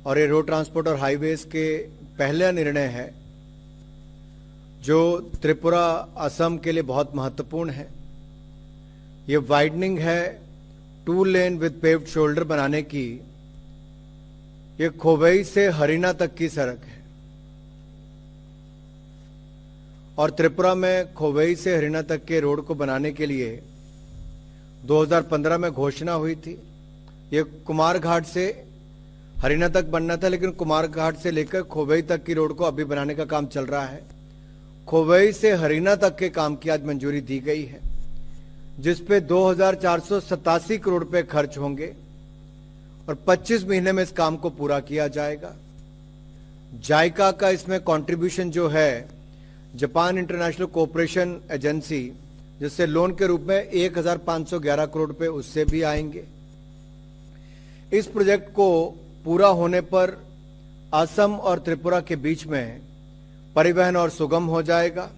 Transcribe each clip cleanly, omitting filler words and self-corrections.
और ये road transport और हाईवेज के पहला निर्णय है जो त्रिपुरा असम के लिए बहुत महत्वपूर्ण है। ये वाइडनिंग है 2 लेन विद पेव्ड शोल्डर बनाने की। ये खोवई से हरियाणा तक की सड़क है और त्रिपुरा में खोवई से हरियाणा तक के रोड को बनाने के लिए 2015 में घोषणा हुई थी। ये कुमारघाट से हरियाणा तक बनना था, लेकिन कुमारघाट से लेकर खोवई तक की रोड को अभी बनाने का काम चल रहा है। खोवई से हरियाणा तक के काम की आज मंजूरी दी गई है, जिसपे 2487 करोड़ रुपए खर्च होंगे और 25 महीने में इस काम को पूरा किया जाएगा। जायका का इसमें कंट्रीब्यूशन जो है, जापान इंटरनेशनल कोऑपरेशन एजेंसी, जिससे लोन के रूप में 1511 करोड़ रुपए उससे भी आएंगे। इस प्रोजेक्ट को पूरा होने पर असम और त्रिपुरा के बीच में परिवहन और सुगम हो जाएगा।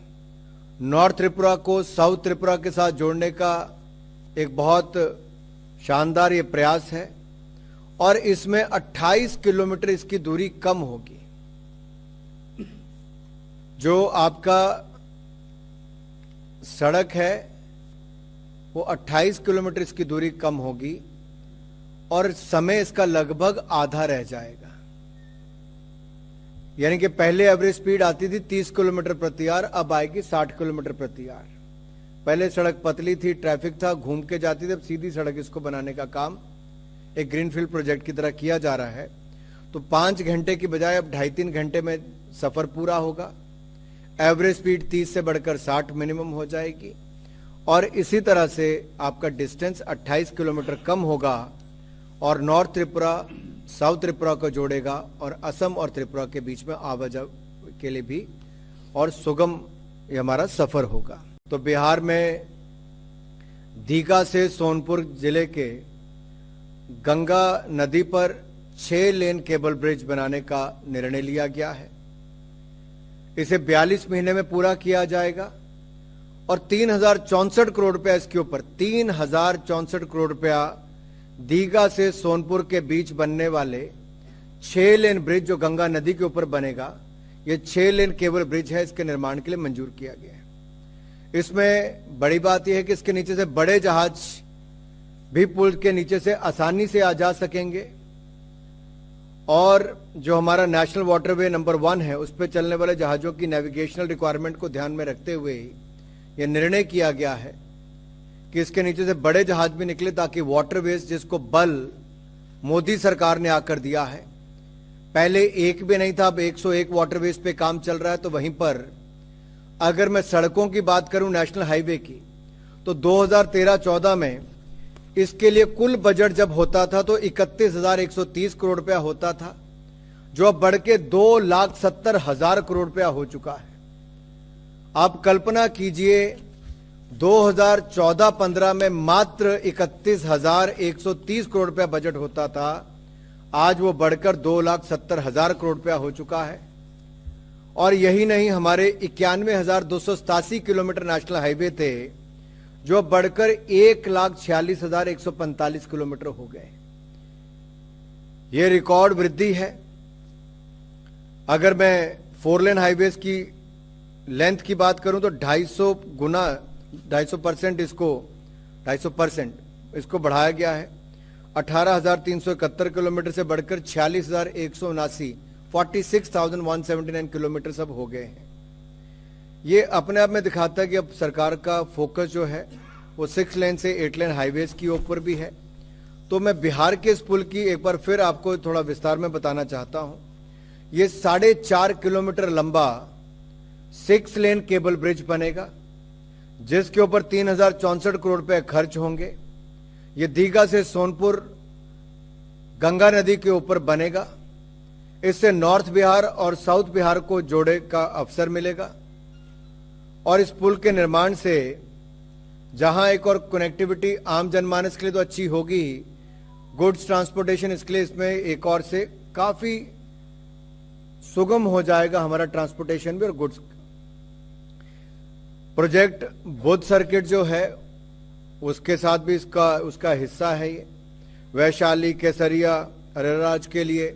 नॉर्थ त्रिपुरा को साउथ त्रिपुरा के साथ जोड़ने का एक बहुत शानदार ये प्रयास है और इसमें 28 किलोमीटर इसकी दूरी कम होगी। जो आपका सड़क है वो 28 किलोमीटर इसकी दूरी कम होगी और समय इसका लगभग आधा रह जाएगा। यानी कि पहले एवरेज स्पीड आती थी 30 किलोमीटर प्रति आवर, अब आएगी 60 किलोमीटर प्रति आवर। पहले सड़क पतली थी, ट्रैफिक था, घूम के जाती थी। अब सीधी सड़क इसको बनाने का काम एक ग्रीनफील्ड प्रोजेक्ट की तरह किया जा रहा है। तो 5 घंटे की बजाय अब 2.5-3 घंटे में सफर पूरा होगा। एवरेज स्पीड 30 से बढ़कर 60 मिनिमम हो जाएगी और इसी तरह से आपका डिस्टेंस 28 किलोमीटर कम होगा और नॉर्थ त्रिपुरा साउथ त्रिपुरा को जोड़ेगा और असम और त्रिपुरा के बीच में आवाजाही के लिए भी और सुगम ये हमारा सफर होगा। तो बिहार में दीघा से सोनपुर जिले के गंगा नदी पर 6 लेन केबल ब्रिज बनाने का निर्णय लिया गया है। इसे 42 महीने में पूरा किया जाएगा और 3064 करोड़ रुपया इसके ऊपर 3064 करोड़ रुपया दीघा से सोनपुर के बीच बनने वाले 6 लेन ब्रिज जो गंगा नदी के ऊपर बनेगा, ये 6 लेन केबल ब्रिज है, इसके निर्माण के लिए मंजूर किया गया है। इसमें बड़ी बात यह है कि इसके नीचे से बड़े जहाज भी पुल के नीचे से आसानी से आ जा सकेंगे और जो हमारा नेशनल वाटरवे नंबर 1 है, उस पर चलने वाले जहाजों की नेविगेशनल रिक्वायरमेंट को ध्यान में रखते हुए यह निर्णय किया गया है कि इसके नीचे से बड़े जहाज भी निकले, ताकि वाटरवेज जिसको बल मोदी सरकार ने आकर दिया है, पहले एक भी नहीं था, अब 101 वाटरवेज पे काम चल रहा है। तो वहीं पर अगर मैं सड़कों की बात करूं नेशनल हाईवे की, तो 2013-14 में इसके लिए कुल बजट जब होता था तो 31,130 करोड़ रुपया होता था, जो अब बढ़ के 2,70,000 करोड़ रुपया हो चुका है। आप कल्पना कीजिए 2014-15 में मात्र 31,130 करोड़ रुपया बजट होता था, आज वो बढ़कर 2,70,000 करोड़ रुपया हो चुका है। और यही नहीं, हमारे 91,287 किलोमीटर नेशनल हाईवे थे जो बढ़कर 1,46,145 किलोमीटर हो गए। ये रिकॉर्ड वृद्धि है। अगर मैं 4 लेन हाईवेज की लेंथ की बात करूं तो 250% इसको बढ़ाया गया है। 18,371 किलोमीटर से बढ़कर 46,179 46,179 किलोमीटर सब हो गए हैं। ये अपने आप में दिखाता है कि अब सरकार का फोकस जो है वो 6 लेन से 8 लेन हाईवेज की ऊपर भी है। तो मैं बिहार के इस पुल की एक बार फिर आपको थोड़ा विस्तार में बताना चाहता हूं। ये 4.5 किलोमीटर लंबा 6 लेन केबल ब्रिज बनेगा, जिसके ऊपर 3064 करोड़ रुपए खर्च होंगे। ये दीघा से सोनपुर गंगा नदी के ऊपर बनेगा। इससे नॉर्थ बिहार और साउथ बिहार को जोड़े का अवसर मिलेगा और इस पुल के निर्माण से जहां एक और कनेक्टिविटी आम जनमानस के लिए तो अच्छी होगी, गुड्स ट्रांसपोर्टेशन इसके लिए इसमें एक और से काफी सुगम हो जाएगा हमारा ट्रांसपोर्टेशन भी और गुड्स। प्रोजेक्ट बुद्ध सर्किट जो है उसके साथ भी उसका हिस्सा है। ये वैशाली, केसरिया, अरेराज के लिए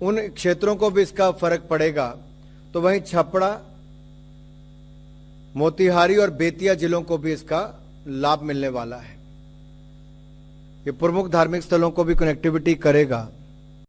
उन क्षेत्रों को भी इसका फर्क पड़ेगा, तो वहीं छपरा, मोतिहारी और बेतिया जिलों को भी इसका लाभ मिलने वाला है। ये प्रमुख धार्मिक स्थलों को भी कनेक्टिविटी करेगा।